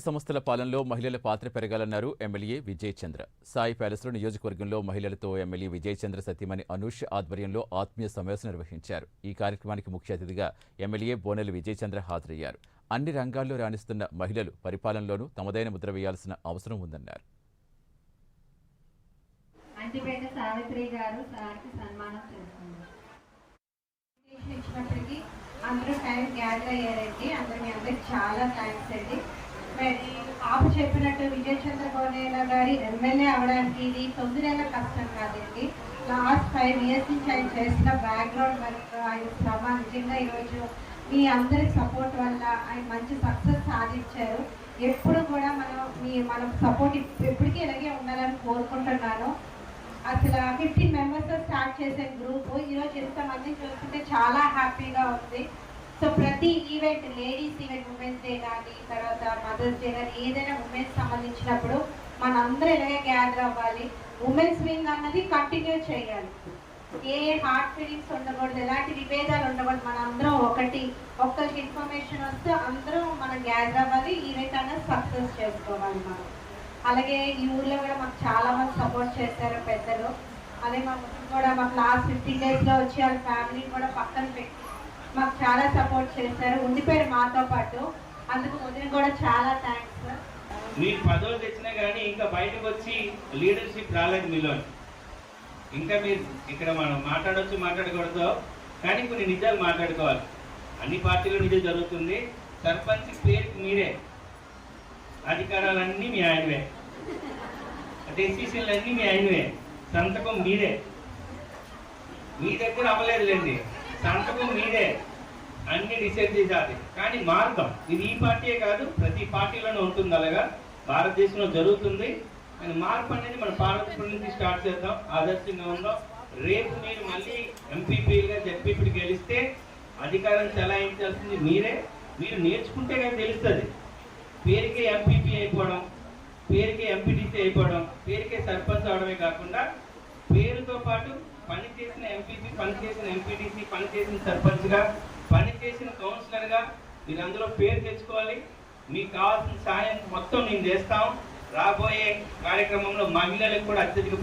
సంస్థల పాలనలో మహిళల పాత్ర పెరగాలన్నారు ఎమ్మెల్యే విజయ్ చంద్ర. సాయి ప్యాలెస్లో నియోజకవర్గంలో మహిళలతో ఎమ్మెల్యే విజయ్ చంద్ర సతీమణి అనూష్ ఆధ్వర్యంలో ఆత్మీయ సమావేశం నిర్వహించారు. ఈ కార్యక్రమానికి ముఖ్య అతిథిగా ఎమ్మెల్యే బోనెల విజయ్ చంద్ర హాజరయ్యారు. అన్ని రంగాల్లో రాణిస్తున్న మహిళలు పరిపాలనలోనూ తమదైన ముద్ర వేయాల్సిన అవసరం ఉందన్నారు. అందరూ టైం గ్యాదర్ అయ్యారండి. అందరికి చాలా థ్యాంక్స్ అండి. మరి ఆపు చెప్పినట్టు విజయ్ చంద్ర బోనేల గారి ఎమ్మెల్యే అవడానికి ఇది 9 నెలల కష్టం కాదండి. లాస్ట్ 5 years నుంచి ఆయన చేసిన బ్యాక్గ్రౌండ్ వర్క్, ఆయన శ్రమ నిజంగా ఈరోజు మీ అందరి సపోర్ట్ వల్ల ఆయన మంచి సక్సెస్ సాధించారు. ఎప్పుడు కూడా మనం సపోర్ట్ ఎప్పటికీ ఇలాగే ఉండాలని కోరుకుంటున్నాను. అసలు 15 మెంబర్స్ స్టార్ట్ చేసే గ్రూప్ ఈరోజు ఎంతమందిని చూస్తుంటే చాలా హ్యాపీగా ఉంది. సో ప్రతి event, ladies event, women's day కానీ, తర్వాత మదర్స్ డే కానీ, ఏదైనా ఉమెన్స్ సంబంధించినప్పుడు మనందరూ ఇలాగే గ్యాదర్ అవ్వాలి. ఉమెన్స్ వింగ్ అన్నది కంటిన్యూ చేయాలి. ఏ హార్ట్ ఫీలింగ్స్ ఉండకూడదు, ఎలాంటి విభేదాలు ఉండకూడదు. మనందరం ఒక్కరికి ఇన్ఫర్మేషన్ వస్తే అందరం మనం గ్యాదర్ అవ్వాలి. ఈవెంట్ అన్నది సక్సెస్ చేసుకోవాలి. మనం అలాగే ఈ ఊర్లో కూడా మాకు చాలా మంది సపోర్ట్ చేశారు పెద్దలు. అదే మాకు లాస్ట్ 15 daysలో వచ్చి వాళ్ళ ఫ్యామిలీని కూడా పక్కన పెట్టి మాకు చాలా సపోర్ట్ చేశారు, ఉండిపోయారు మాతో పాటు. అందుకు వదిన కూడా చాలా థ్యాంక్స్. మీరు పదవులు తెచ్చినా కానీ ఇంకా బయటకు వచ్చి లీడర్షిప్ రాలేదు మీలో. ఇంకా మీరు ఇక్కడ మనం మాట్లాడకూడదు, కానీ కొన్ని నిజాలు మాట్లాడుకోవాలి. అన్ని పార్టీలో నిజం జరుగుతుంది. సర్పంచ్ పేరుకి మీరే, అధికారాలన్నీ మీ ఆయనవే, డెసిషన్లు అన్నీ మీ ఆయనవే, సంతకం మీరే. మీ దగ్గర అవ్వలేదులేండి, సంతకం మీరే, అన్ని డిసైడ్ చేయాలి. కానీ మార్గం ఇది ఈ పార్టీయే కాదు, ప్రతి పార్టీలోనే ఉంటుంది. అలాగా భారతదేశంలో జరుగుతుంది. కానీ మార్పు అనేది మన పార్లమెంట్ నుంచి స్టార్ట్ చేద్దాం, ఆదర్శంగా ఉందాం. రేపు మీరు మళ్ళీ ఎంపీపీగా జడ్పీపీ గెలిస్తే అధికారం చెలాయించాల్సింది మీరే. మీరు నేర్చుకుంటే కానీ తెలుస్తుంది. పేరుకే ఎంపీపీ అయిపోవడం, పేరుకే ఎంపీటీసీ అయిపోవడం, పేరుకే సర్పంచ్ అవడమే కాకుండా పేరుతో పాటు పనిచేసిన ఎంపీపీ, పనిచేసిన ఎంపీటీసీ, పనిచేసిన సర్పంచ్గా, పనిచేసిన కౌన్సిలర్గా మీరు అందులో పేరు తెచ్చుకోవాలి. మీకు కావాల్సిన సాయం మొత్తం నేను చేస్తాం. రాబోయే కార్యక్రమంలో మహిళలకు కూడా అత్యధిక